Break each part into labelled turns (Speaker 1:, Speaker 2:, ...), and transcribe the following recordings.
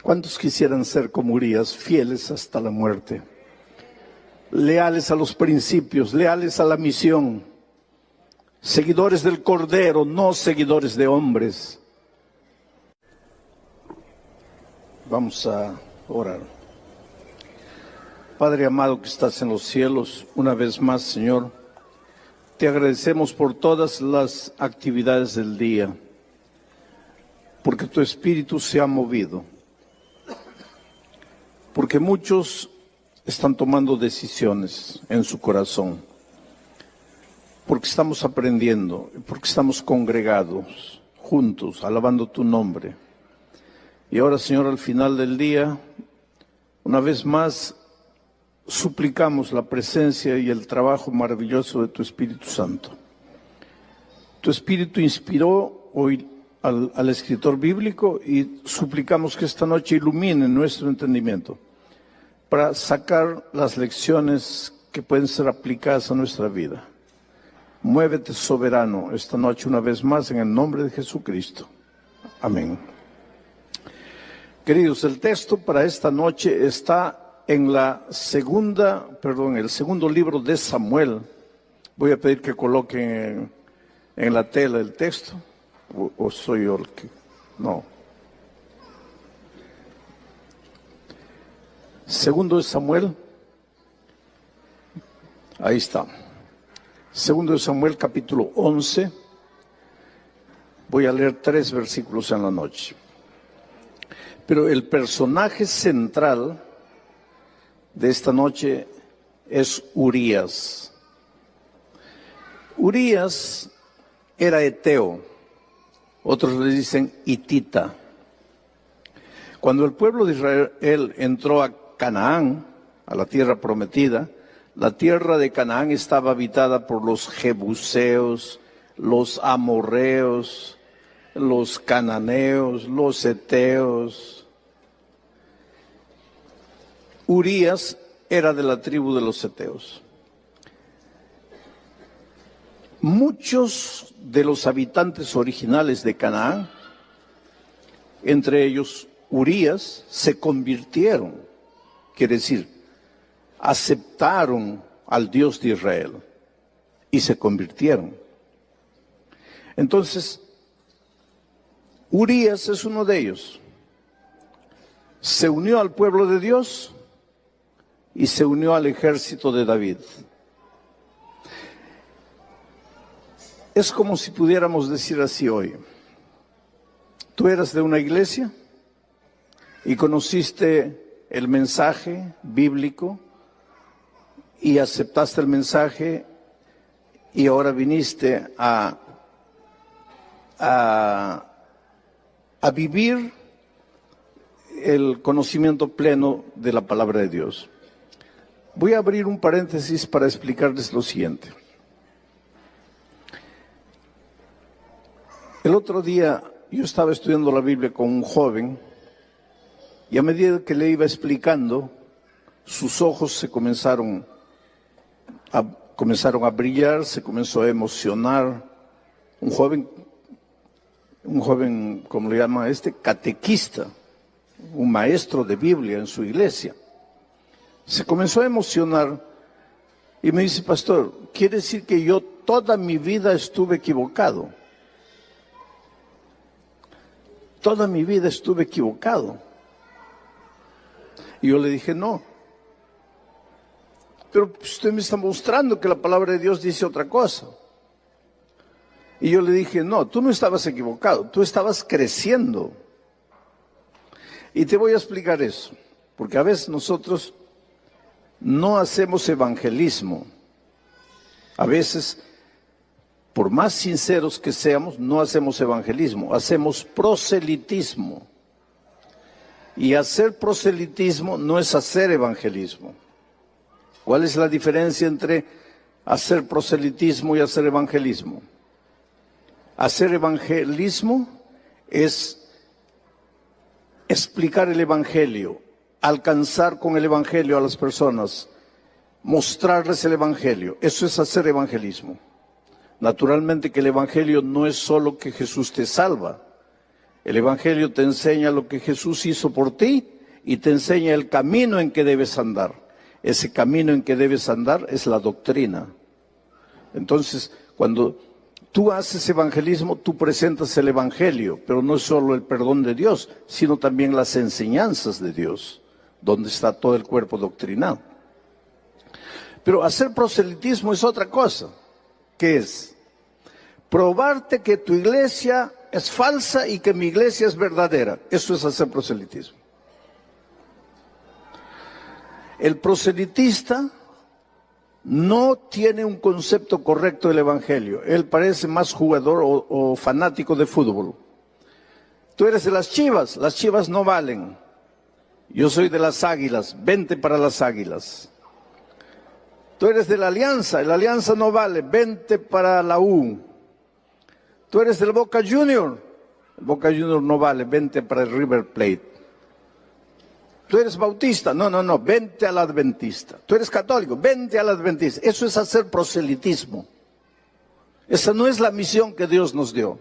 Speaker 1: ¿Cuántos quisieran ser como Urías, fieles hasta la muerte? Leales a los principios, leales a la misión, seguidores del Cordero, no seguidores de hombres. Vamos a orar. Padre amado que estás en los cielos, una vez más, Señor, te agradecemos por todas las actividades del día, porque tu Espíritu se ha movido, porque muchos están tomando decisiones en su corazón, porque estamos aprendiendo, porque estamos congregados, juntos, alabando tu nombre. Y ahora, Señor, al final del día, una vez más, suplicamos la presencia y el trabajo maravilloso de tu Espíritu Santo. Tu Espíritu inspiró hoy al escritor bíblico y suplicamos que esta noche ilumine nuestro entendimiento para sacar las lecciones que pueden ser aplicadas a nuestra vida. Muévete soberano esta noche una vez más en el nombre de Jesucristo. Amén. Queridos, el texto para esta noche está en el segundo libro de Samuel. Voy a pedir que coloquen en la tela el texto. ¿O soy yo el que? No. Segundo de Samuel. Ahí está. Segundo de Samuel, capítulo 11. Voy a leer 3 versículos en la noche. Pero el personaje central de esta noche es Urías. Urías era eteo, otros le dicen hitita. Cuando el pueblo de Israel entró a Canaán, a la tierra prometida, la tierra de Canaán estaba habitada por los jebuseos, los amorreos, los cananeos, los heteos. Urías era de la tribu de los heteos. Muchos de los habitantes originales de Canaán, entre ellos Urías, se convirtieron, quiere decir, aceptaron al Dios de Israel y se convirtieron. Entonces, Urías es uno de ellos. Se unió al pueblo de Dios y se unió al ejército de David. Es como si pudiéramos decir así hoy: tú eras de una iglesia y conociste el mensaje bíblico y aceptaste el mensaje y ahora viniste a vivir el conocimiento pleno de la palabra de Dios. Voy a abrir un paréntesis para explicarles lo siguiente. El otro día yo estaba estudiando la Biblia con un joven y a medida que le iba explicando, sus ojos comenzaron a brillar, se comenzó a emocionar. Un joven, ¿cómo le llama catequista, un maestro de Biblia en su iglesia. Se comenzó a emocionar y me dice: pastor, ¿quiere decir que yo toda mi vida estuve equivocado? Toda mi vida estuve equivocado. Y yo le dije: no. Pero usted me está mostrando que la palabra de Dios dice otra cosa. Y yo le dije: no, tú no estabas equivocado, tú estabas creciendo. Y te voy a explicar eso, porque a veces nosotros no hacemos evangelismo. A veces, por más sinceros que seamos, no hacemos evangelismo, hacemos proselitismo. Y hacer proselitismo no es hacer evangelismo. ¿Cuál es la diferencia entre hacer proselitismo y hacer evangelismo? Hacer evangelismo es explicar el evangelio, alcanzar con el evangelio a las personas, mostrarles el evangelio. Eso es hacer evangelismo. Naturalmente que el evangelio no es solo que Jesús te salva. El Evangelio te enseña lo que Jesús hizo por ti y te enseña el camino en que debes andar. Ese camino en que debes andar es la doctrina. Entonces, cuando tú haces evangelismo, tú presentas el Evangelio, pero no es solo el perdón de Dios, sino también las enseñanzas de Dios, donde está todo el cuerpo doctrinal. Pero hacer proselitismo es otra cosa. ¿Qué es? Probarte que tu iglesia es falsa y que mi iglesia es verdadera. Eso es hacer proselitismo. El proselitista no tiene un concepto correcto del Evangelio. Él parece más jugador o fanático de fútbol. Tú eres de las Chivas no valen. Yo soy de las Águilas, vente para las Águilas. Tú eres de la Alianza no vale, vente para la U. Tú eres del Boca Junior, el Boca Junior no vale, vente para el River Plate. Tú eres bautista, no, vente al adventista. Tú eres católico, vente al adventista. Eso es hacer proselitismo. Esa no es la misión que Dios nos dio.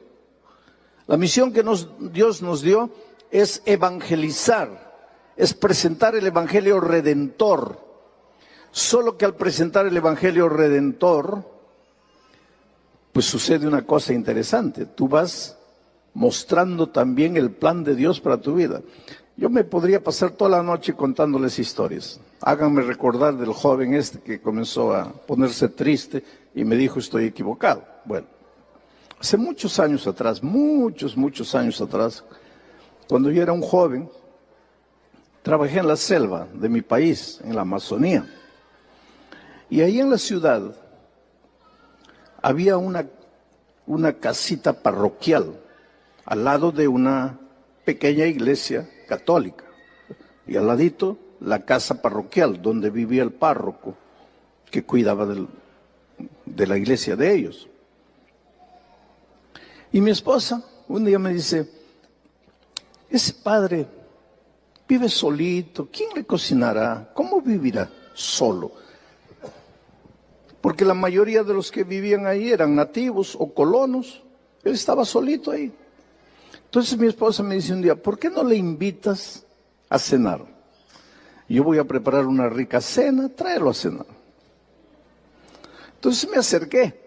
Speaker 1: La misión que Dios nos dio es evangelizar, es presentar el Evangelio redentor. Solo que al presentar el Evangelio redentor, pues sucede una cosa interesante. Tú vas mostrando también el plan de Dios para tu vida. Yo me podría pasar toda la noche contándoles historias. Háganme recordar del joven este que comenzó a ponerse triste y me dijo estoy equivocado. Bueno, hace muchos años atrás, muchos años atrás, cuando yo era un joven, trabajé en la selva de mi país, en la Amazonía. Y ahí en la ciudad había una casita parroquial al lado de una pequeña iglesia católica. Y al ladito la casa parroquial donde vivía el párroco que cuidaba de la iglesia de ellos. Y mi esposa un día me dice, ese padre vive solito, ¿quién le cocinará? ¿Cómo vivirá solo? Porque la mayoría de los que vivían ahí eran nativos o colonos. Él estaba solito ahí. Entonces mi esposa me dice un día, ¿por qué no le invitas a cenar? Yo voy a preparar una rica cena, tráelo a cenar. Entonces me acerqué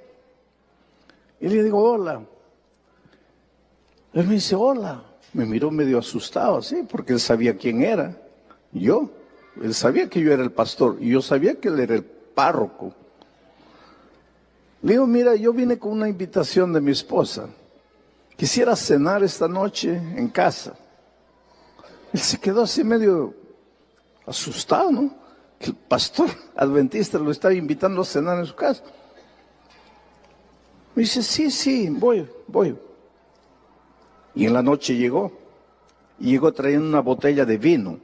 Speaker 1: y le digo, hola. Él me dice, hola. Me miró medio asustado, así, porque él sabía quién era. Yo. Él sabía que yo era el pastor y yo sabía que él era el párroco. Le digo, mira, yo vine con una invitación de mi esposa. Quisiera cenar esta noche en casa. Él se quedó así medio asustado, ¿no? Que el pastor adventista lo estaba invitando a cenar en su casa. Me dice, sí, voy. Y en la noche llegó. Y llegó trayendo una botella de vino.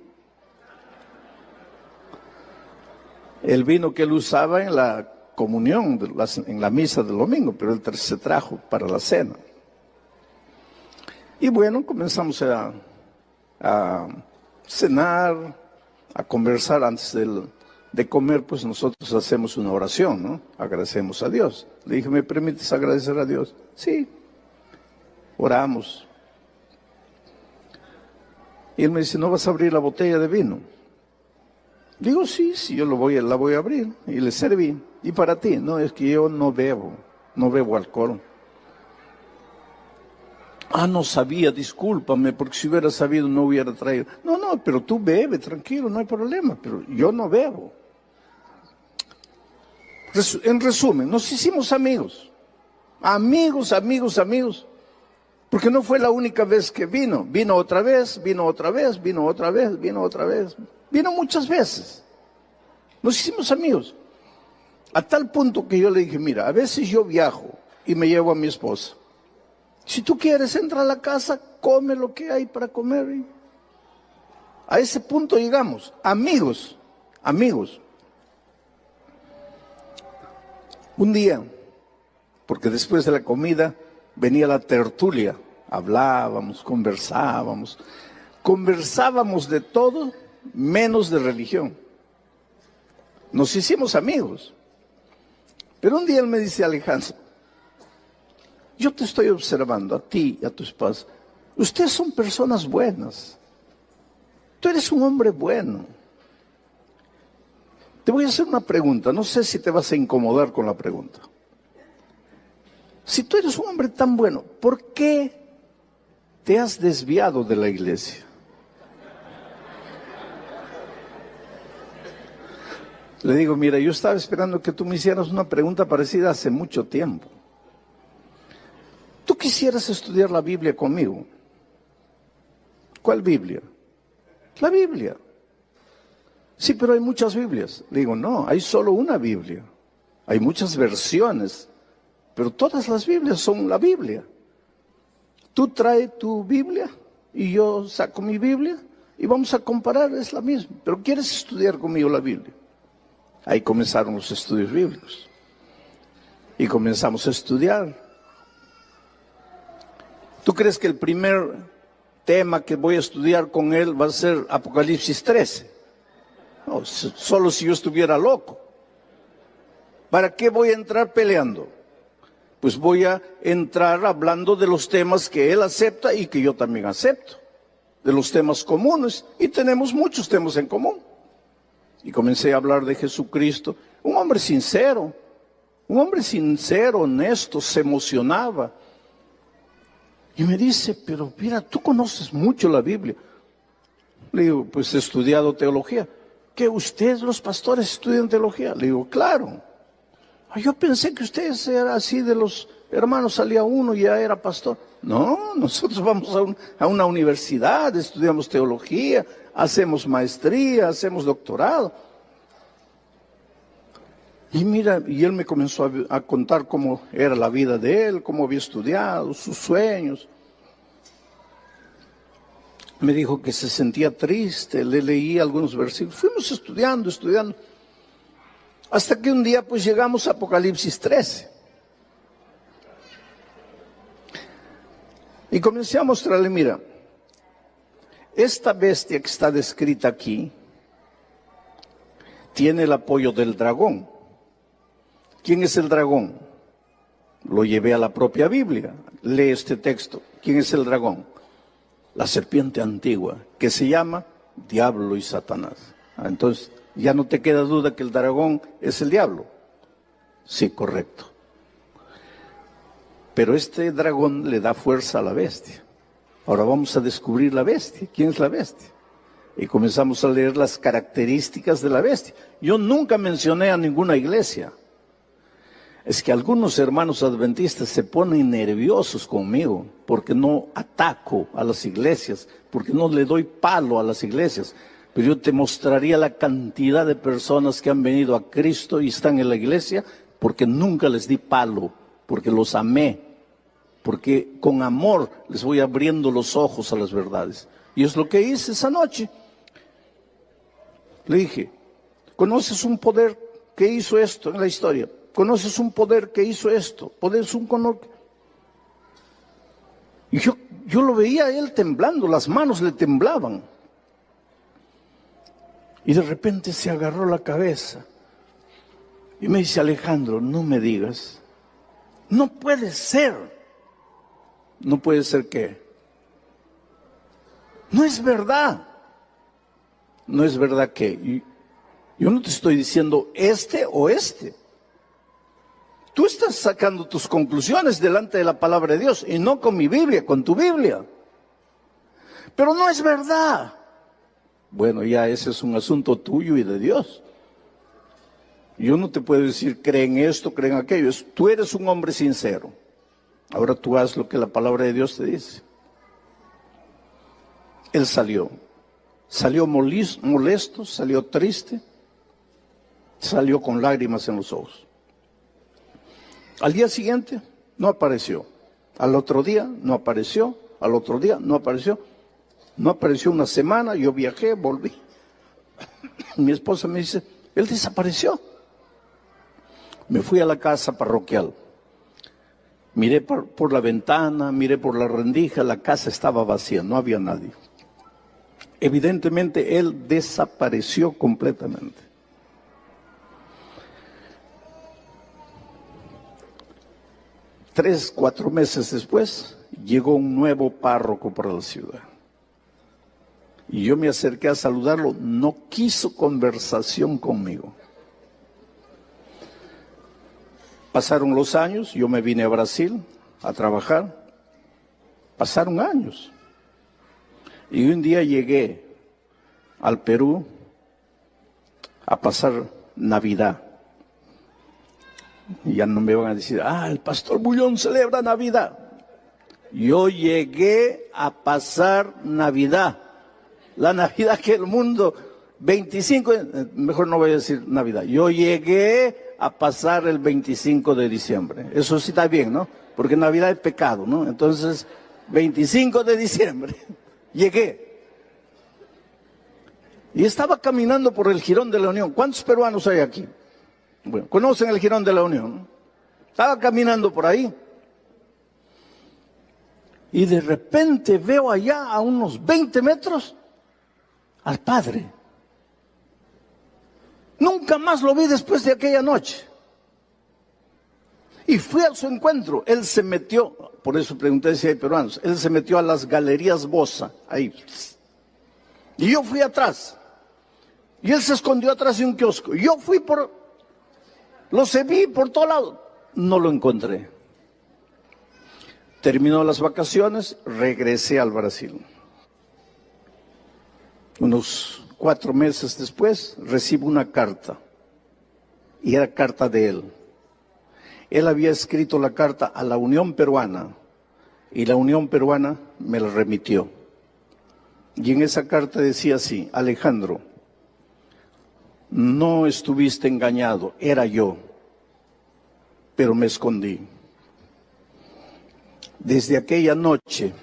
Speaker 1: El vino que él usaba en la comunión, en la misa del domingo, pero él se trajo para la cena. Y bueno, comenzamos a cenar, a conversar antes de comer, pues nosotros hacemos una oración, ¿no? Agradecemos a Dios. Le dije, ¿me permites agradecer a Dios? Sí. Oramos. Y él me dice, ¿no vas a abrir la botella de vino? Digo, sí, yo la voy a abrir. Y le serví. ¿Y para ti? No, es que yo no bebo alcohol. No sabía, discúlpame, porque si hubiera sabido no hubiera traído. No, pero tú bebe, tranquilo, no hay problema, pero yo no bebo. En resumen, nos hicimos amigos. Amigos. Porque no fue la única vez que vino. Vino otra vez. Vino muchas veces. Nos hicimos amigos. A tal punto que yo le dije, mira, a veces yo viajo y me llevo a mi esposa. Si tú quieres, entra a la casa, come lo que hay para comer. A ese punto llegamos. Amigos. Un día, porque después de la comida venía la tertulia. Hablábamos, conversábamos de todo menos de religión. Nos hicimos amigos. Pero un día él me dice, Alejandro, yo te estoy observando a ti y a tu esposa. Ustedes son personas buenas. Tú eres un hombre bueno. Te voy a hacer una pregunta, no sé si te vas a incomodar con la pregunta. Si tú eres un hombre tan bueno, ¿por qué te has desviado de la iglesia? Le digo, mira, yo estaba esperando que tú me hicieras una pregunta parecida hace mucho tiempo. ¿Tú quisieras estudiar la Biblia conmigo? ¿Cuál Biblia? La Biblia. Sí, pero hay muchas Biblias. Le digo, no, hay solo una Biblia. Hay muchas versiones, pero todas las Biblias son la Biblia. Tú traes tu Biblia y yo saco mi Biblia y vamos a comparar, es la misma. Pero ¿quieres estudiar conmigo la Biblia? Ahí comenzaron los estudios bíblicos. Y comenzamos a estudiar. ¿Tú crees que el primer tema que voy a estudiar con él va a ser Apocalipsis 13? No, solo si yo estuviera loco. ¿Para qué voy a entrar peleando? Pues voy a entrar hablando de los temas que él acepta y que yo también acepto. De los temas comunes. Y tenemos muchos temas en común. Y comencé a hablar de Jesucristo. Un hombre sincero, honesto, se emocionaba. Y me dice, pero mira, tú conoces mucho la Biblia. Le digo, pues he estudiado teología. ¿Que ustedes los pastores estudian teología? Le digo, claro. Yo pensé que ustedes eran así de los hermanos, salía uno y ya era pastor. No, nosotros vamos a una universidad, estudiamos teología, hacemos maestría, hacemos doctorado. Y mira, y él me comenzó a contar cómo era la vida de él, cómo había estudiado, sus sueños. Me dijo que se sentía triste, le leí algunos versículos. Fuimos estudiando. Hasta que un día pues llegamos a Apocalipsis 13. Y comencé a mostrarle, mira, esta bestia que está descrita aquí tiene el apoyo del dragón. ¿Quién es el dragón? Lo llevé a la propia Biblia. Lee este texto. ¿Quién es el dragón? La serpiente antigua, que se llama Diablo y Satanás. Entonces, ya no te queda duda que el dragón es el diablo. Sí, correcto. Pero este dragón le da fuerza a la bestia. Ahora vamos a descubrir la bestia. ¿Quién es la bestia? Y comenzamos a leer las características de la bestia. Yo nunca mencioné a ninguna iglesia. Es que algunos hermanos adventistas se ponen nerviosos conmigo porque no ataco a las iglesias, porque no le doy palo a las iglesias. Pero yo te mostraría la cantidad de personas que han venido a Cristo y están en la iglesia porque nunca les di palo, porque los amé, porque con amor les voy abriendo los ojos a las verdades. Y es lo que hice esa noche. Le dije, ¿conoces un poder que hizo esto en la historia? ¿Conoces un poder que hizo esto? Y yo lo veía a él temblando, las manos le temblaban. Y de repente se agarró la cabeza. Y me dice, Alejandro, no me digas. No puede ser. ¿No puede ser qué? No es verdad. No es verdad que. Yo no te estoy diciendo este o este. Tú estás sacando tus conclusiones delante de la palabra de Dios y no con mi Biblia, con tu Biblia. Pero no es verdad. Bueno, ya ese es un asunto tuyo y de Dios. Yo no te puedo decir, creen esto, creen aquello. Tú eres un hombre sincero. Ahora tú haz lo que la palabra de Dios te dice. Él salió molesto, salió triste, salió con lágrimas en los ojos. Al día siguiente no apareció, al otro día no apareció, al otro día no apareció una semana, yo viajé, volví. Mi esposa me dice, él desapareció. Me fui a la casa parroquial, miré por la ventana, miré por la rendija, la casa estaba vacía, no había nadie. Evidentemente él desapareció completamente. 3, 4 meses después, llegó un nuevo párroco para la ciudad. Y yo me acerqué a saludarlo, no quiso conversación conmigo. Pasaron los años, yo me vine a Brasil a trabajar, pasaron años. Y un día llegué al Perú a pasar Navidad. Y ya no me van a decir, el pastor Bullón celebra Navidad. Yo llegué a pasar Navidad. La Navidad que el mundo, 25, mejor no voy a decir Navidad. Yo llegué a pasar el 25 de diciembre. Eso sí está bien, ¿no? Porque Navidad es pecado, ¿no? Entonces, 25 de diciembre, llegué. Y estaba caminando por el Jirón de la Unión. ¿Cuántos peruanos hay aquí? Bueno, ¿conocen el Jirón de la Unión? Estaba caminando por ahí. Y de repente veo allá a unos 20 metros al padre. Nunca más lo vi después de aquella noche. Y fui a su encuentro. Él se metió, por eso pregunté si hay peruanos, él se metió a las galerías Bosa, ahí. Y yo fui atrás. Y él se escondió atrás de un kiosco. Yo fui lo vi por todo lado. No lo encontré. Terminó las vacaciones, regresé al Brasil. Unos 4 meses después recibo una carta. Y era carta de él. Él había escrito la carta a la Unión Peruana. Y la Unión Peruana me la remitió. Y en esa carta decía así: Alejandro, no estuviste engañado, era yo, pero me escondí. Desde aquella noche,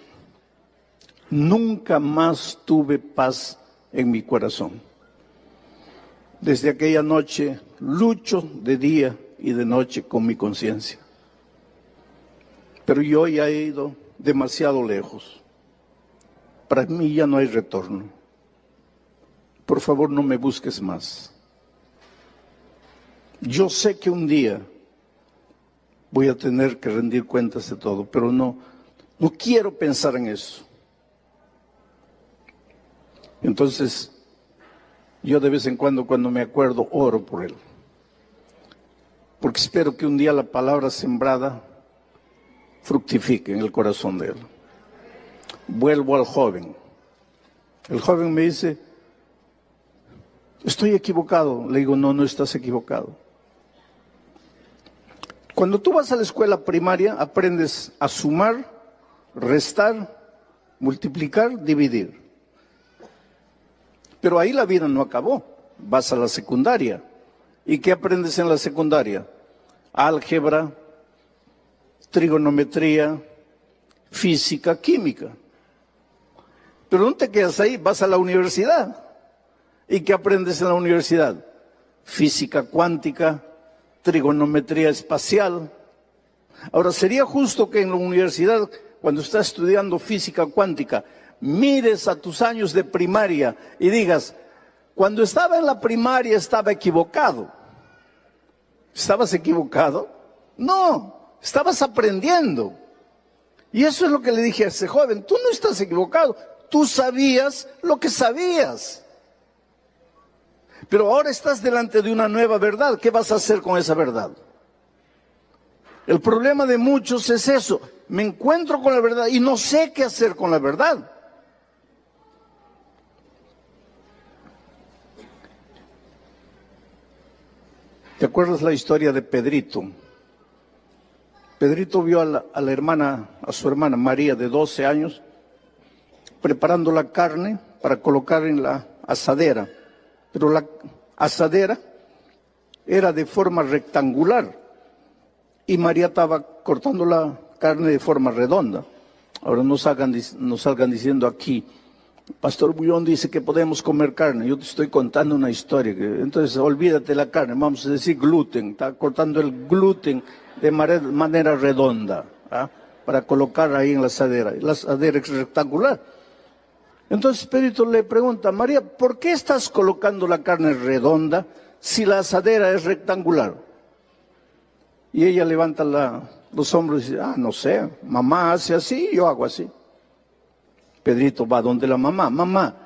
Speaker 1: nunca más tuve paz en mi corazón. Desde aquella noche, lucho de día y de noche con mi conciencia. Pero yo ya he ido demasiado lejos. Para mí ya no hay retorno. Por favor, no me busques más. Yo sé que un día voy a tener que rendir cuentas de todo, pero no quiero pensar en eso. Entonces, yo de vez en cuando me acuerdo, oro por él. Porque espero que un día la palabra sembrada fructifique en el corazón de él. Vuelvo al joven. El joven me dice, estoy equivocado. Le digo, no estás equivocado. Cuando tú vas a la escuela primaria, aprendes a sumar, restar, multiplicar, dividir. Pero ahí la vida no acabó. Vas a la secundaria. ¿Y qué aprendes en la secundaria? Álgebra, trigonometría, física, química. Pero no te quedas ahí, vas a la universidad. ¿Y qué aprendes en la universidad? Física cuántica, trigonometría espacial. Ahora, sería justo que en la universidad, cuando estás estudiando física cuántica, mires a tus años de primaria y digas, cuando estaba en la primaria estaba equivocado. ¿Estabas equivocado? No, estabas aprendiendo. Y eso es lo que le dije a ese joven, tú no estás equivocado, tú sabías lo que sabías. Pero ahora estás delante de una nueva verdad. ¿Qué vas a hacer con esa verdad? El problema de muchos es eso. Me encuentro con la verdad y no sé qué hacer con la verdad. ¿Te acuerdas la historia de Pedrito? Pedrito vio a su hermana María de 12 años, preparando la carne para colocar en la asadera. Pero la asadera era de forma rectangular y María estaba cortando la carne de forma redonda. Ahora no salgan diciendo aquí, Pastor Bullón dice que podemos comer carne. Yo te estoy contando una historia. Entonces olvídate la carne, vamos a decir gluten. Está cortando el gluten de manera redonda, ¿ah? Para colocar ahí en la asadera. La asadera es rectangular. Entonces Pedrito le pregunta, María, ¿por qué estás colocando la carne redonda si la asadera es rectangular? Y ella levanta Los hombres dicen, no sé, mamá hace así, yo hago así. Pedrito va donde la mamá, mamá,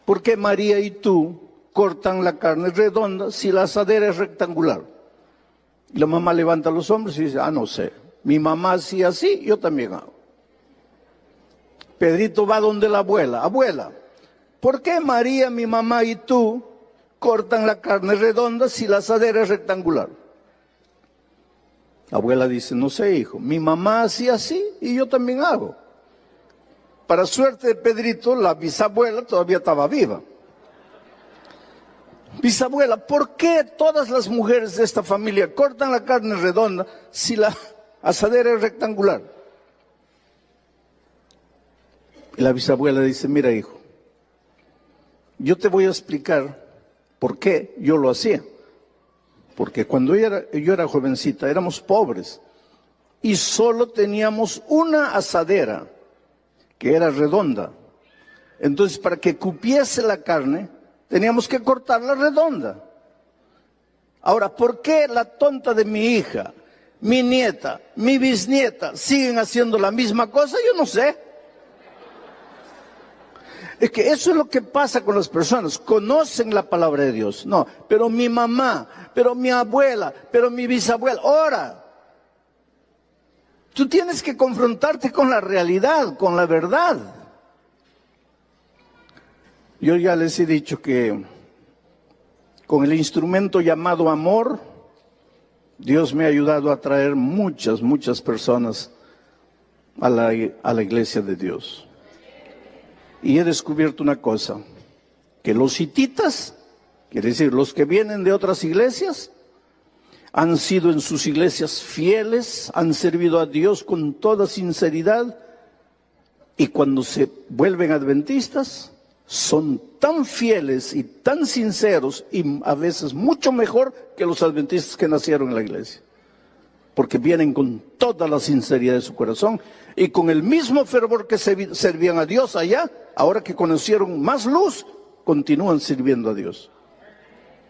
Speaker 1: ¿por qué María y tú cortan la carne redonda si la asadera es rectangular? Y la mamá levanta los hombros y dice, no sé, mi mamá hacía así, yo también hago. Pedrito va donde la abuela, abuela, ¿por qué María, mi mamá y tú cortan la carne redonda si la asadera es rectangular? La abuela dice, no sé, hijo, mi mamá hacía así y yo también hago. Para suerte de Pedrito, la bisabuela todavía estaba viva. Bisabuela, ¿por qué todas las mujeres de esta familia cortan la carne redonda si la asadera es rectangular? Y la bisabuela dice, mira, hijo, yo te voy a explicar por qué yo lo hacía. Porque cuando yo era jovencita, éramos pobres y solo teníamos una asadera que era redonda. Entonces, para que cupiese la carne, teníamos que cortarla redonda. Ahora, ¿por qué la tonta de mi hija, mi nieta, mi bisnieta siguen haciendo la misma cosa? Yo no sé. Es que eso es lo que pasa con las personas, conocen la palabra de Dios. No, pero mi mamá, pero mi abuela, pero mi bisabuela. Ahora, tú tienes que confrontarte con la realidad, con la verdad. Yo ya les he dicho que con el instrumento llamado amor, Dios me ha ayudado a traer muchas personas a la iglesia de Dios. Y he descubierto una cosa, que los hititas, quiere decir los que vienen de otras iglesias, han sido en sus iglesias fieles, han servido a Dios con toda sinceridad, y cuando se vuelven adventistas, son tan fieles y tan sinceros, y a veces mucho mejor que los adventistas que nacieron en la iglesia. Porque vienen con toda la sinceridad de su corazón y con el mismo fervor que servían a Dios allá, ahora que conocieron más luz, continúan sirviendo a Dios.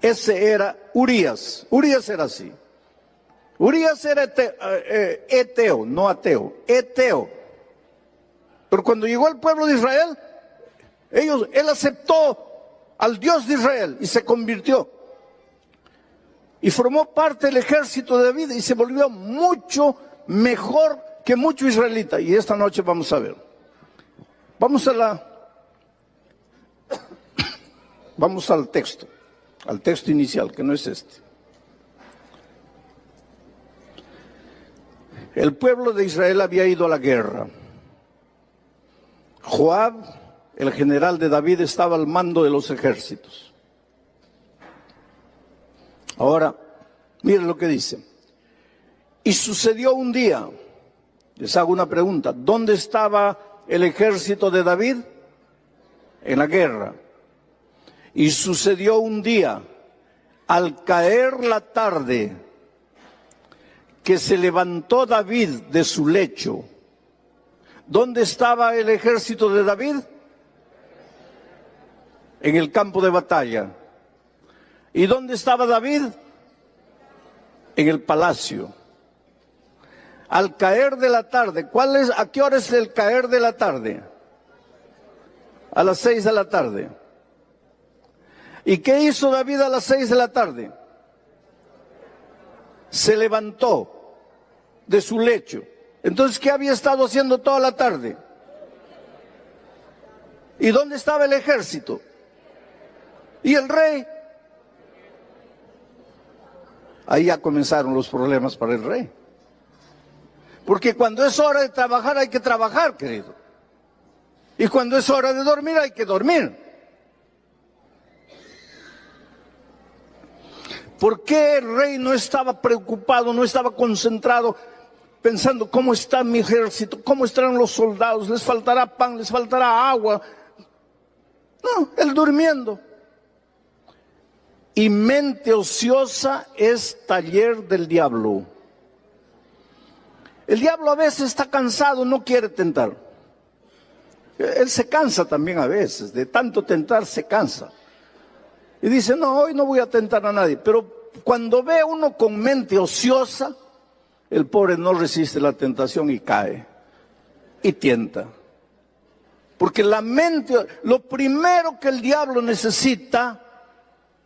Speaker 1: Ese era Urías. Urías era así. Urías era eteo, no ateo, eteo. Pero cuando llegó al pueblo de Israel, él aceptó al Dios de Israel y se convirtió. Y formó parte del ejército de David y se volvió mucho mejor que mucho israelita. Y esta noche vamos a ver. Vamos al texto inicial, que no es este. El pueblo de Israel había ido a la guerra. Joab, el general de David, estaba al mando de los ejércitos. Ahora, miren lo que dice. Y sucedió un día, les hago una pregunta, ¿dónde estaba el ejército de David? En la guerra. Y sucedió un día, al caer la tarde, que se levantó David de su lecho. ¿Dónde estaba el ejército de David? En el campo de batalla. ¿Y dónde estaba David? En el palacio. Al caer de la tarde, ¿a qué hora es el caer de la tarde? A las 6 de la tarde. ¿Y qué hizo David a las 6 de la tarde? Se levantó de su lecho. Entonces, ¿qué había estado haciendo toda la tarde? ¿Y dónde estaba el ejército? ¿Y el rey? Ahí ya comenzaron los problemas para el rey. Porque cuando es hora de trabajar hay que trabajar, querido. Y cuando es hora de dormir hay que dormir. ¿Por qué el rey no estaba preocupado, no estaba concentrado, pensando cómo está mi ejército, cómo estarán los soldados, les faltará pan, les faltará agua? No, él durmiendo. Y mente ociosa es taller del diablo. El diablo a veces está cansado, no quiere tentar. Él se cansa también a veces, de tanto tentar se cansa. Y dice, no, hoy no voy a tentar a nadie. Pero cuando ve a uno con mente ociosa, el pobre no resiste la tentación y cae, y tienta. Porque la mente, lo primero que el diablo necesita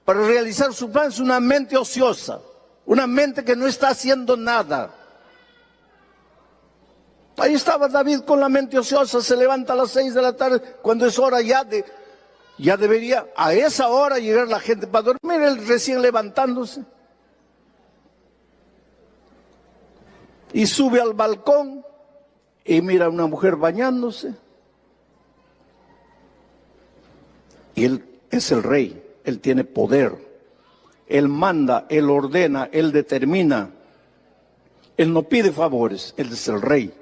Speaker 1: para realizar su plan es una mente ociosa, una mente que no está haciendo nada. Ahí estaba David con la mente ociosa, se levanta a las 6 de la tarde, cuando es hora ya debería a esa hora llegar la gente para dormir, él recién levantándose. Y sube al balcón y mira a una mujer bañándose. Y él es el rey, él tiene poder, él manda, él ordena, él determina, él no pide favores, él es el rey.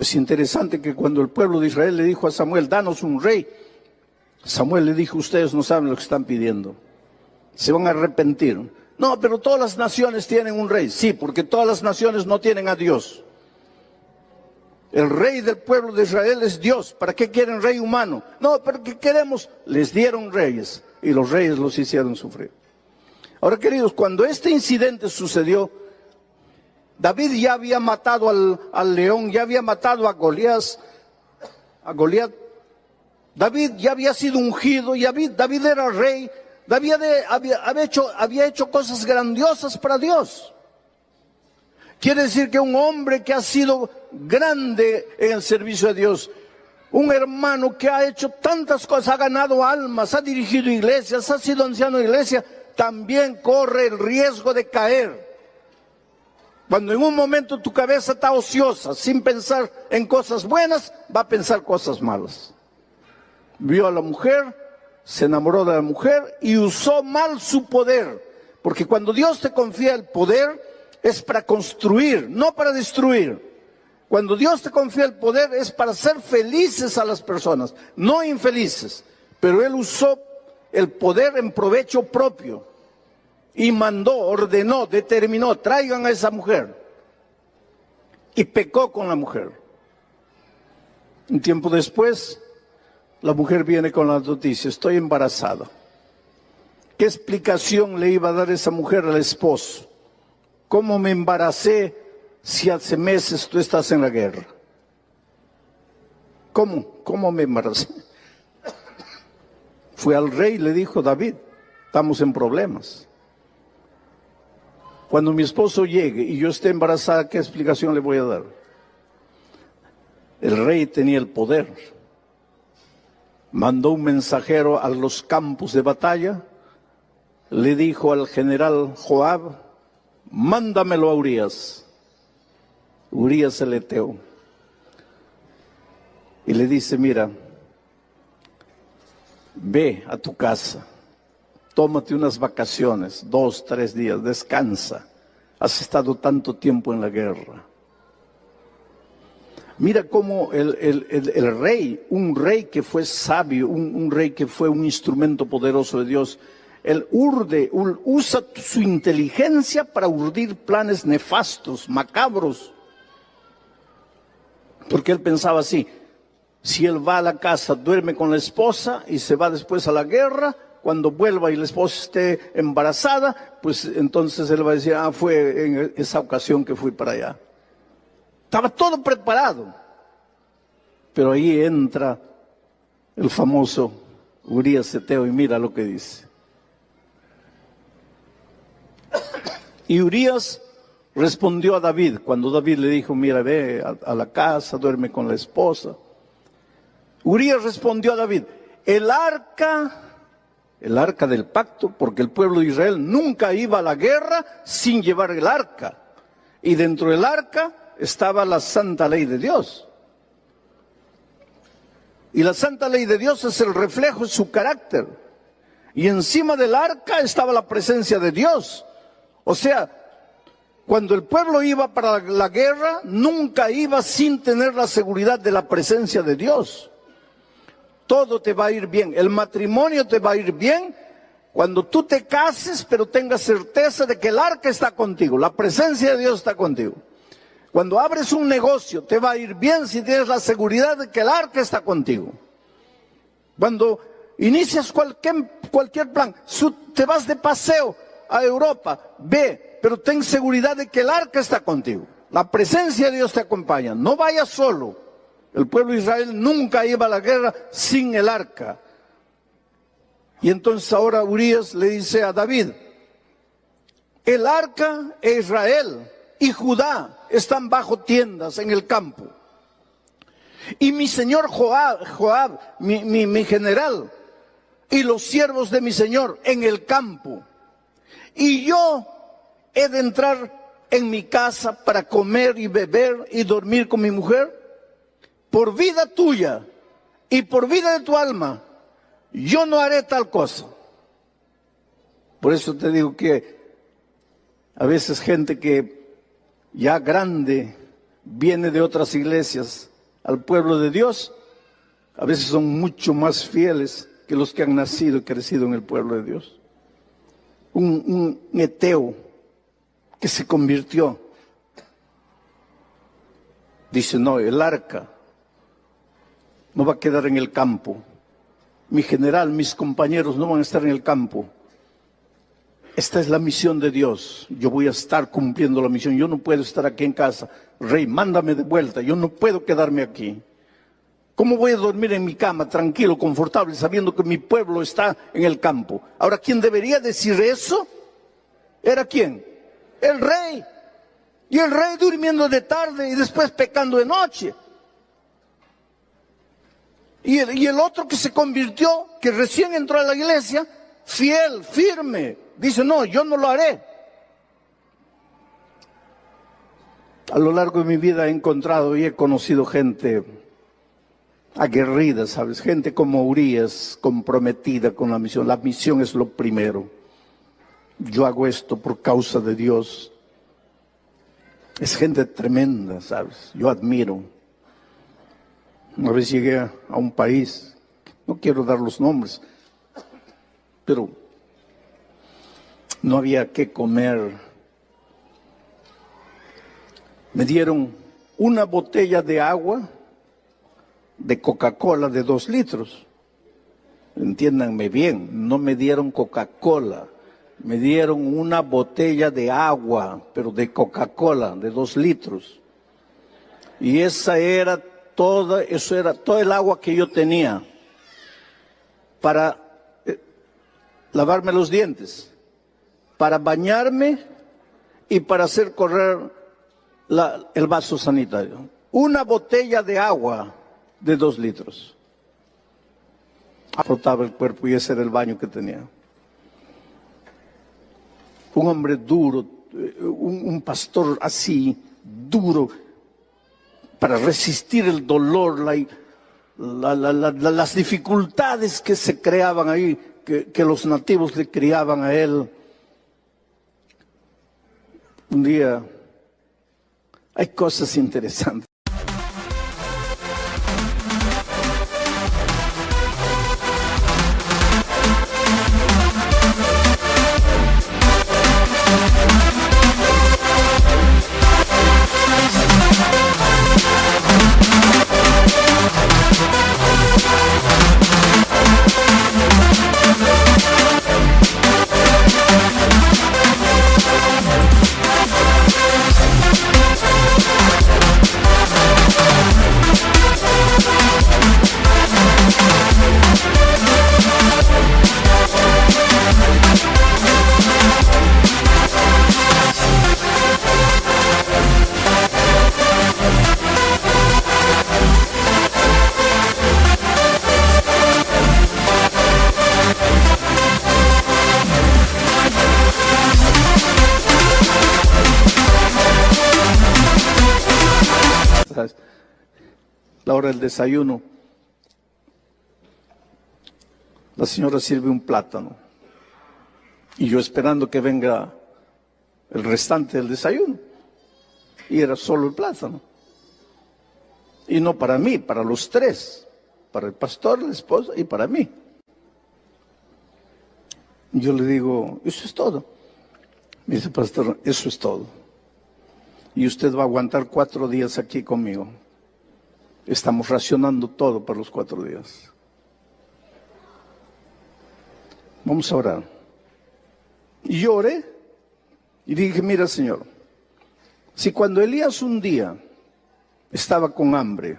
Speaker 1: Es interesante que cuando el pueblo de Israel le dijo a Samuel, danos un rey, Samuel le dijo, ustedes no saben lo que están pidiendo, se van a arrepentir. No, pero todas las naciones tienen un rey. Sí, porque todas las naciones no tienen a Dios. El rey del pueblo de Israel es Dios. ¿Para qué quieren rey humano? No, pero ¿qué queremos? Les dieron reyes y los reyes los hicieron sufrir. Ahora, queridos, cuando este incidente sucedió, David ya había matado al león, ya había matado a Goliat. David ya había sido ungido, David era rey. David había hecho cosas grandiosas para Dios. Quiere decir que un hombre que ha sido grande en el servicio de Dios, un hermano que ha hecho tantas cosas, ha ganado almas, ha dirigido iglesias, ha sido anciano de iglesia, también corre el riesgo de caer. Cuando en un momento tu cabeza está ociosa, sin pensar en cosas buenas, va a pensar cosas malas. Vio a la mujer, se enamoró de la mujer y usó mal su poder. Porque cuando Dios te confía el poder, es para construir, no para destruir. Cuando Dios te confía el poder, es para hacer felices a las personas, no infelices. Pero Él usó el poder en provecho propio. Y mandó, ordenó, determinó, traigan a esa mujer. Y pecó con la mujer. Un tiempo después, la mujer viene con la noticia, estoy embarazada. ¿Qué explicación le iba a dar esa mujer al esposo? ¿Cómo me embaracé si hace meses tú estás en la guerra? ¿Cómo me embaracé? Fue al rey y le dijo, David, estamos en problemas. Cuando mi esposo llegue y yo esté embarazada, ¿qué explicación le voy a dar? El rey tenía el poder. Mandó un mensajero a los campos de batalla, le dijo al general Joab, mándamelo a Urías el Eteo. Y le dice, mira, ve a tu casa, tómate unas vacaciones, 2, 3 días, descansa. Has estado tanto tiempo en la guerra. Mira cómo el rey, un rey que fue sabio, un rey que fue un instrumento poderoso de Dios, él usa su inteligencia para urdir planes nefastos, macabros. Porque él pensaba así, si él va a la casa, duerme con la esposa y se va después a la guerra, cuando vuelva y la esposa esté embarazada, pues entonces él va a decir, fue en esa ocasión que fui para allá. Estaba todo preparado. Pero ahí entra el famoso Urías Eteo y mira lo que dice. Y Urías respondió a David, cuando David le dijo, mira, ve a la casa, duerme con la esposa. Urías respondió a David, el arca del pacto, porque el pueblo de Israel nunca iba a la guerra sin llevar el arca. Y dentro del arca estaba la santa ley de Dios. Y la santa ley de Dios es el reflejo de su carácter. Y encima del arca estaba la presencia de Dios. O sea, cuando el pueblo iba para la guerra, nunca iba sin tener la seguridad de la presencia de Dios. Todo te va a ir bien. El matrimonio te va a ir bien cuando tú te cases, pero tengas certeza de que el arca está contigo. La presencia de Dios está contigo. Cuando abres un negocio, te va a ir bien si tienes la seguridad de que el arca está contigo. Cuando inicias cualquier plan, te vas de paseo a Europa, ve, pero ten seguridad de que el arca está contigo. La presencia de Dios te acompaña. No vayas solo. El pueblo de Israel nunca iba a la guerra sin el arca. Y entonces ahora Urías le dice a David, el arca e Israel y Judá están bajo tiendas en el campo. Y mi señor Joab, mi general, y los siervos de mi señor en el campo. Y yo he de entrar en mi casa para comer y beber y dormir con mi mujer. Por vida tuya y por vida de tu alma, yo no haré tal cosa. Por eso te digo que a veces gente que ya grande viene de otras iglesias al pueblo de Dios, a veces son mucho más fieles que los que han nacido y crecido en el pueblo de Dios. Un eteo que se convirtió, dice, no, el arca no va a quedar en el campo. Mi general, mis compañeros no van a estar en el campo. Esta es la misión de Dios. Yo voy a estar cumpliendo la misión. Yo no puedo estar aquí en casa. Rey, mándame de vuelta. Yo no puedo quedarme aquí. ¿Cómo voy a dormir en mi cama, tranquilo, confortable, sabiendo que mi pueblo está en el campo? Ahora, ¿quién debería decir eso? ¿Era quién? El rey. Y el rey durmiendo de tarde y después pecando de noche. Y el otro que se convirtió, que recién entró a la iglesia, fiel, firme, dice, no, yo no lo haré. A lo largo de mi vida he encontrado y he conocido gente aguerrida, ¿sabes? Gente como Urías, comprometida con la misión. La misión es lo primero. Yo hago esto por causa de Dios. Es gente tremenda, ¿sabes? Yo admiro. Una vez llegué a un país, no quiero dar los nombres, pero no había qué comer. Me dieron una botella de agua de Coca-Cola de 2 litros. Entiéndanme bien, no me dieron Coca-Cola, me dieron una botella de agua, pero de Coca-Cola de 2 litros. Y eso era todo el agua que yo tenía para lavarme los dientes, para bañarme y para hacer correr el vaso sanitario. Una botella de agua de 2 litros. Frotaba el cuerpo y ese era el baño que tenía. Un hombre duro, un pastor así, duro, para resistir el dolor, las dificultades que se creaban ahí, que los nativos le criaban a él. Un día, hay cosas interesantes. La hora del desayuno, la señora sirve un plátano y yo esperando que venga el restante del desayuno, y era solo el plátano, y no para mí, para los 3, para el pastor, la esposa y para mí. Yo le digo, eso es todo. Me dice, pastor, eso es todo, y usted va a aguantar 4 días aquí conmigo. Estamos racionando todo para los 4 días. Vamos a orar. Y yo oré. Y dije, mira, Señor, si cuando Elías un día estaba con hambre,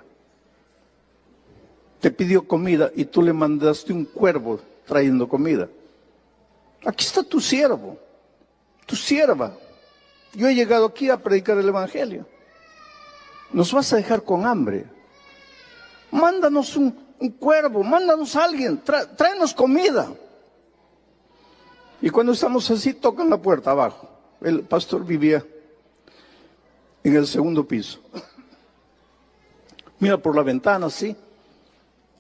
Speaker 1: te pidió comida y tú le mandaste un cuervo trayendo comida, aquí está tu siervo, tu sierva. Yo he llegado aquí a predicar el Evangelio. Nos vas a dejar con hambre. Mándanos un cuervo, mándanos a alguien, tráenos comida. Y cuando estamos así, tocan la puerta abajo. El pastor vivía en el segundo piso. Mira por la ventana, así.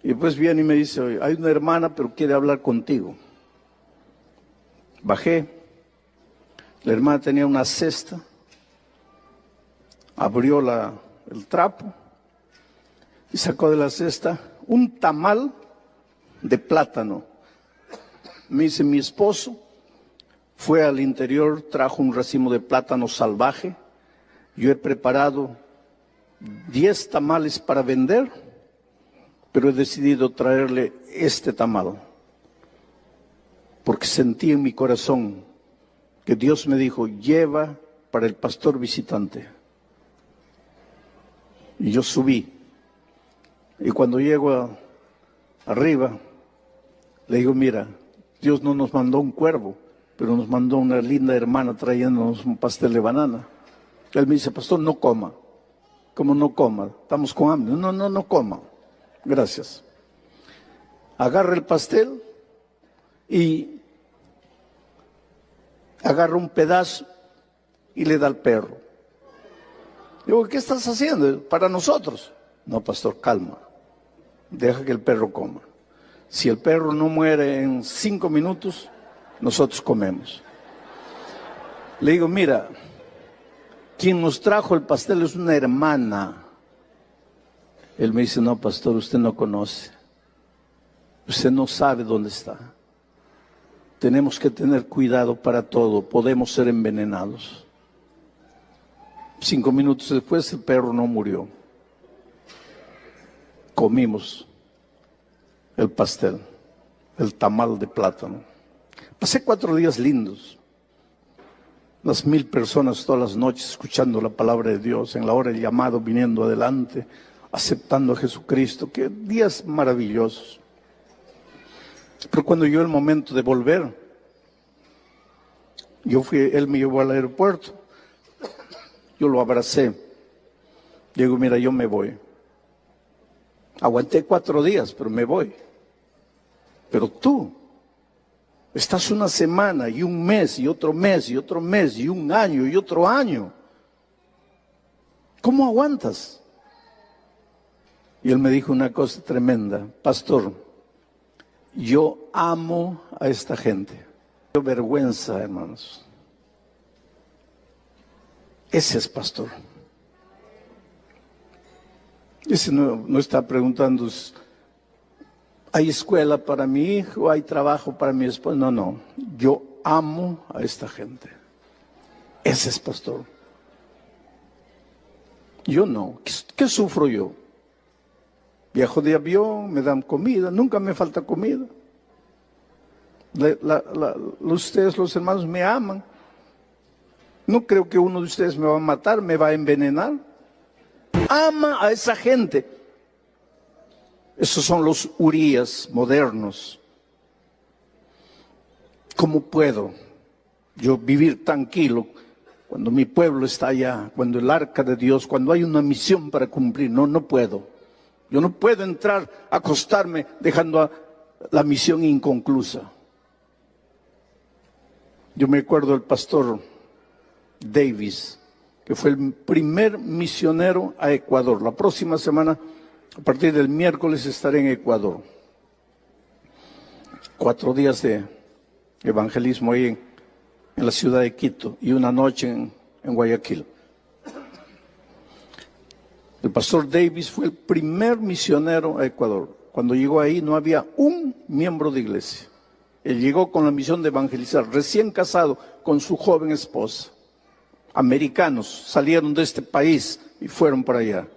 Speaker 1: Y después viene y me dice, oye, hay una hermana, pero quiere hablar contigo. Bajé. La hermana tenía una cesta. Abrió el trapo y sacó de la cesta un tamal de plátano. Me dice, mi esposo fue al interior, trajo un racimo de plátano salvaje. Yo he preparado 10 tamales para vender, pero he decidido traerle este tamal, porque sentí en mi corazón que Dios me dijo, lleva para el pastor visitante. Y yo subí. Y cuando llego arriba, le digo, mira, Dios no nos mandó un cuervo, pero nos mandó una linda hermana trayéndonos un pastel de banana. Él me dice, pastor, no coma. ¿Cómo no coma? Estamos con hambre. No coma. Gracias. Agarra el pastel y agarra un pedazo y le da al perro. Digo, ¿qué estás haciendo? Para nosotros. No, pastor, calma. Deja que el perro coma. Si el perro no muere en 5 minutos, nosotros comemos. Le digo, mira, quien nos trajo el pastel es una hermana. Él me dice, no, pastor, usted no conoce. Usted no sabe dónde está. Tenemos que tener cuidado para todo. Podemos ser envenenados. 5 minutos después el perro no murió. Comimos el pastel, el tamal de plátano. Pasé 4 días lindos. Las 1000 personas todas las noches escuchando la palabra de Dios, en la hora del llamado viniendo adelante, aceptando a Jesucristo. Qué días maravillosos. Pero cuando llegó el momento de volver, él me llevó al aeropuerto, yo lo abracé, digo, mira, yo me voy. Aguanté 4 días, pero me voy. Pero tú estás una semana y un mes y otro mes y otro mes y un año y otro año. ¿Cómo aguantas? Y él me dijo una cosa tremenda, pastor, yo amo a esta gente. Qué vergüenza, hermanos. Ese es pastor. Ese no está preguntando, ¿hay escuela para mi hijo? ¿Hay trabajo para mi esposa? No. Yo amo a esta gente. Ese es pastor. Yo no. ¿Qué sufro yo? Viajo de avión, me dan comida, nunca me falta comida. Ustedes, los hermanos, me aman. No creo que uno de ustedes me va a matar, me va a envenenar. Ama a esa gente. Esos son los Urías modernos. ¿Cómo puedo yo vivir tranquilo cuando mi pueblo está allá, cuando el arca de Dios, cuando hay una misión para cumplir? No puedo. Yo no puedo entrar, acostarme dejando la misión inconclusa. Yo me acuerdo del pastor Davis, que fue el primer misionero a Ecuador. La próxima semana, a partir del miércoles, estaré en Ecuador. 4 días de evangelismo ahí en la ciudad de Quito y una noche en Guayaquil. El pastor Davis fue el primer misionero a Ecuador. Cuando llegó ahí no había un miembro de iglesia. Él llegó con la misión de evangelizar, recién casado con su joven esposa. Americanos salieron de este país y fueron para allá.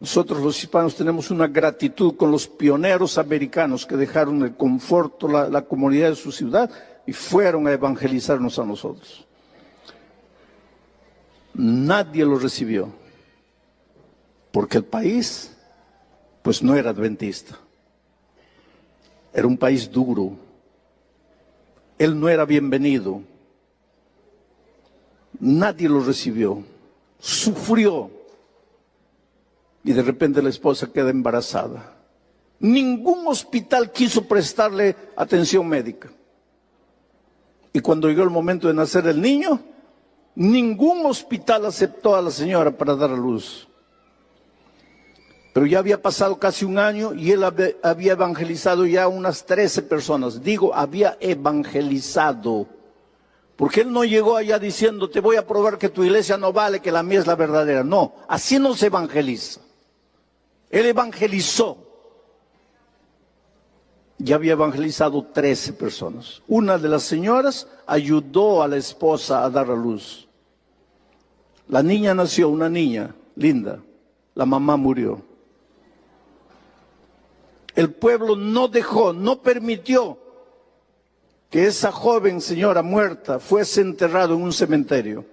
Speaker 1: Nosotros los hispanos tenemos una gratitud con los pioneros americanos que dejaron el conforto, la comodidad de su ciudad y fueron a evangelizarnos a nosotros. Nadie lo recibió, porque el país, pues no era adventista. Era un país duro. Él no era bienvenido. Nadie lo recibió. Sufrió. Y de repente la esposa queda embarazada. Ningún hospital quiso prestarle atención médica. Y cuando llegó el momento de nacer el niño, ningún hospital aceptó a la señora para dar a luz. Pero ya había pasado casi un año y él había evangelizado ya unas 13 personas. Digo, había evangelizado. Porque él no llegó allá diciendo, te voy a probar que tu iglesia no vale, que la mía es la verdadera. No, así no se evangeliza. Él evangelizó. Ya había evangelizado 13 personas. Una de las señoras ayudó a la esposa a dar a luz. La niña nació, una niña linda. La mamá murió. El pueblo no dejó, no permitió que esa joven señora muerta fuese enterrada en un cementerio.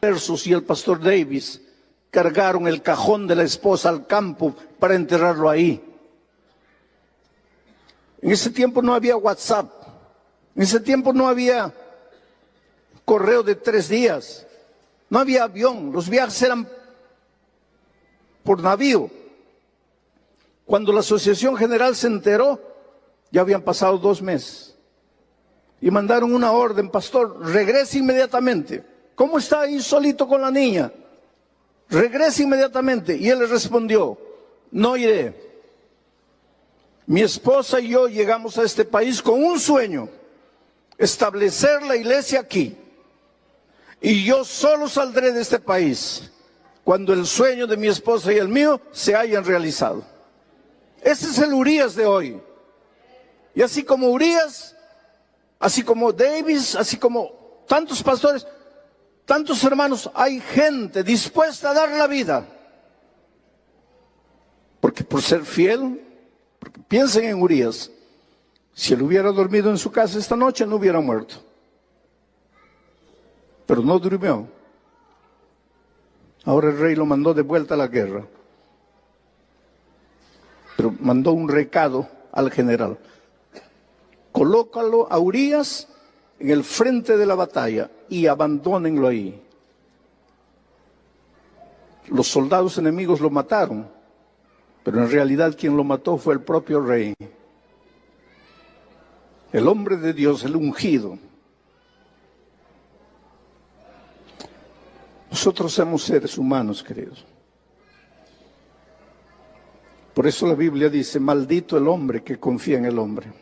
Speaker 1: Versos y el pastor Davis cargaron el cajón de la esposa al campo para enterrarlo ahí. En ese tiempo no había WhatsApp, en ese tiempo no había correo de 3 días, no había avión, los viajes eran por navío. Cuando la Asociación General se enteró, ya habían pasado 2 meses. Y mandaron una orden, pastor, regrese inmediatamente. ¿Cómo está ahí solito con la niña? Regrese inmediatamente. Y él le respondió, no iré. Mi esposa y yo llegamos a este país con un sueño, establecer la iglesia aquí. Y yo solo saldré de este país cuando el sueño de mi esposa y el mío se hayan realizado. Ese es el Urías de hoy. Y así como Urías, así como Davis, así como tantos pastores, tantos hermanos, hay gente dispuesta a dar la vida. Porque por ser fiel, porque piensen en Urías, si él hubiera dormido en su casa esta noche, no hubiera muerto. Pero no durmió. Ahora el rey lo mandó de vuelta a la guerra. Pero mandó un recado al general. Colócalo a Urías en el frente de la batalla y abandónenlo ahí. Los soldados enemigos lo mataron, pero en realidad quien lo mató fue el propio rey. El hombre de Dios, el ungido. Nosotros somos seres humanos, queridos. Por eso la Biblia dice, maldito el hombre que confía en el hombre.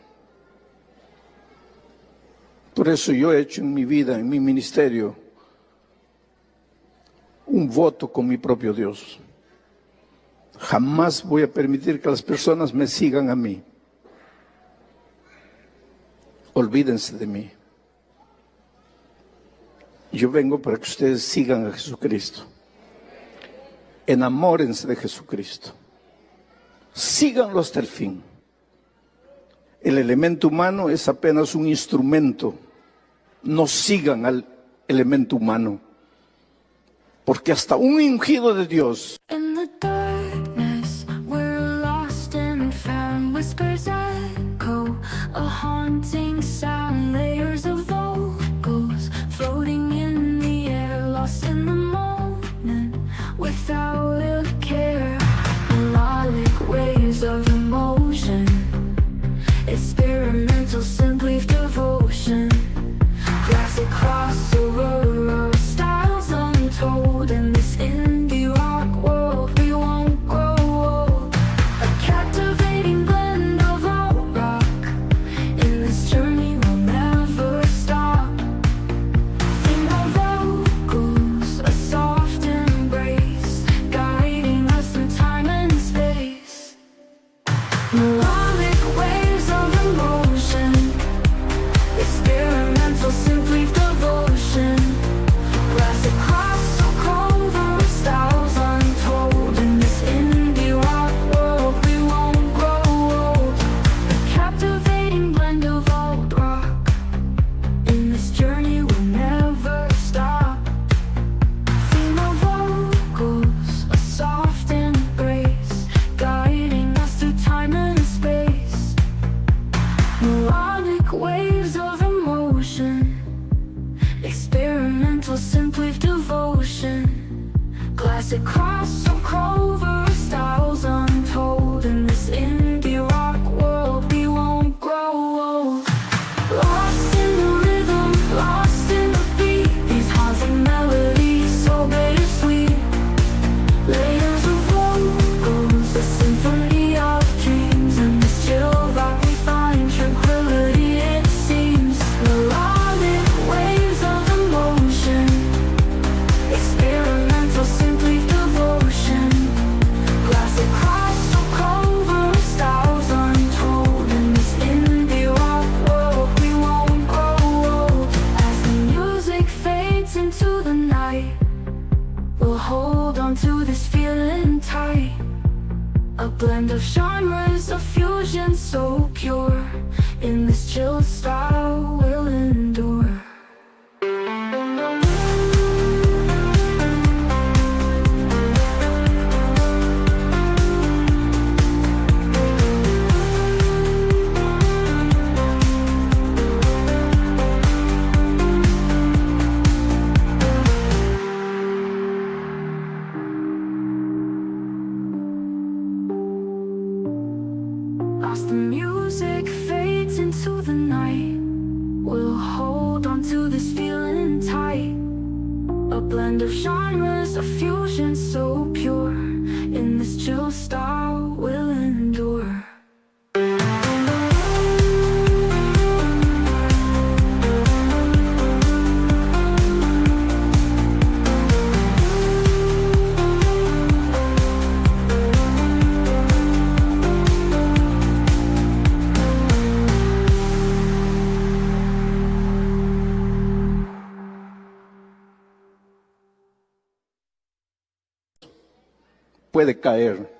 Speaker 1: Por eso yo he hecho en mi vida, en mi ministerio, un voto con mi propio Dios. Jamás voy a permitir que las personas me sigan a mí. Olvídense de mí. Yo vengo para que ustedes sigan a Jesucristo. Enamórense de Jesucristo. Síganlo hasta el fin. El elemento humano es apenas un instrumento. No sigan al elemento humano. Porque hasta un ungido de Dios.
Speaker 2: Experimental, simply devotion. Classic crossover of styles untold. In this indie rock world, we won't grow old. A captivating blend of alt rock. In this journey, we'll never stop. Single vocals, a soft embrace, guiding us through time and space. Melodic waves of emotion, Melodic waves of emotion, experimental synth with devotion. Classic cross or Clover, styles untold. In this indie rock world we won't grow old. Lost in the rhythm, lost in the beat. These haunting melodies so bittersweet. Layers of vocals, a symphony of dreams. In this chill vibe we find tranquility, it seems. Melodic waves of emotion, experimental simply devotion. Classic cross or Clover, styles untold. In this indie rock world we won't grow old. As the music fades into the night, we'll hold on to this feeling tight. A blend of genres, a fusion so pure. In this chill style we'll endure. As the music fades into the night, we'll hold on to this feeling tight. A blend of genres, a fusion so pure. In this chill style we'll endure.
Speaker 1: Puede caer.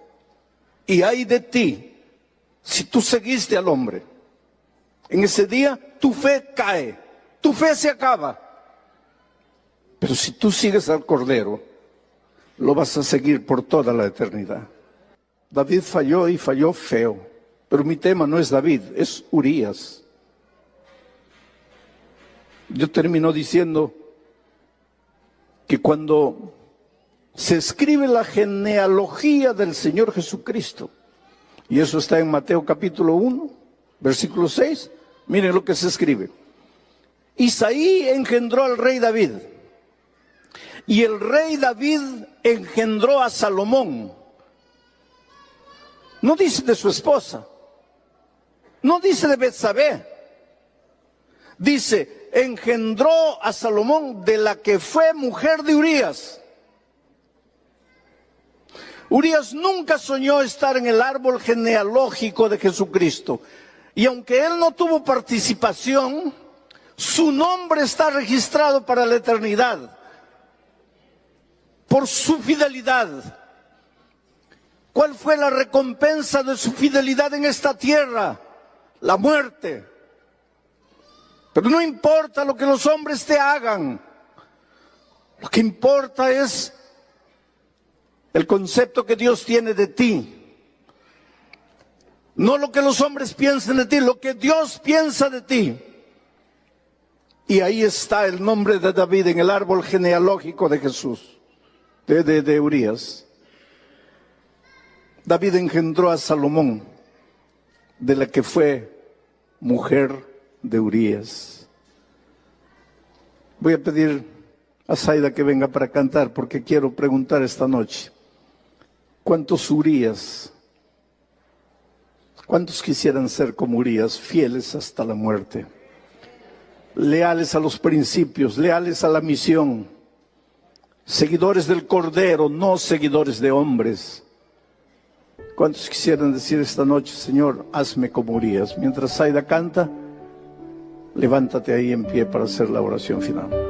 Speaker 1: Y ay de ti, si tú seguiste al hombre. En ese día tu fe cae, tu fe se acaba. Pero si tú sigues al Cordero, lo vas a seguir por toda la eternidad. David falló y falló feo, pero mi tema no es David, es Urías. Yo termino diciendo que cuando se escribe la genealogía del Señor Jesucristo, y eso está en Mateo capítulo 1, versículo 6, miren lo que se escribe. Isaí engendró al rey David, y el rey David engendró a Salomón. No dice de su esposa, no dice de Betsabé, dice engendró a Salomón de la que fue mujer de Urías. Urías nunca soñó estar en el árbol genealógico de Jesucristo. Y aunque él no tuvo participación, su nombre está registrado para la eternidad por su fidelidad. ¿Cuál fue la recompensa de su fidelidad en esta tierra? La muerte. Pero no importa lo que los hombres te hagan. Lo que importa es el concepto que Dios tiene de ti. No lo que los hombres piensen de ti, lo que Dios piensa de ti. Y ahí está el nombre de David en el árbol genealógico de Jesús, de Urías. David engendró a Salomón, de la que fue mujer de Urías. Voy a pedir a Zaida que venga para cantar, porque quiero preguntar esta noche: ¿cuántos Urías, cuántos quisieran ser como Urías, fieles hasta la muerte, leales a los principios, leales a la misión, seguidores del Cordero, no seguidores de hombres? ¿Cuántos quisieran decir esta noche: Señor, hazme como Urías? Mientras Zaida canta, levántate ahí en pie para hacer la oración final.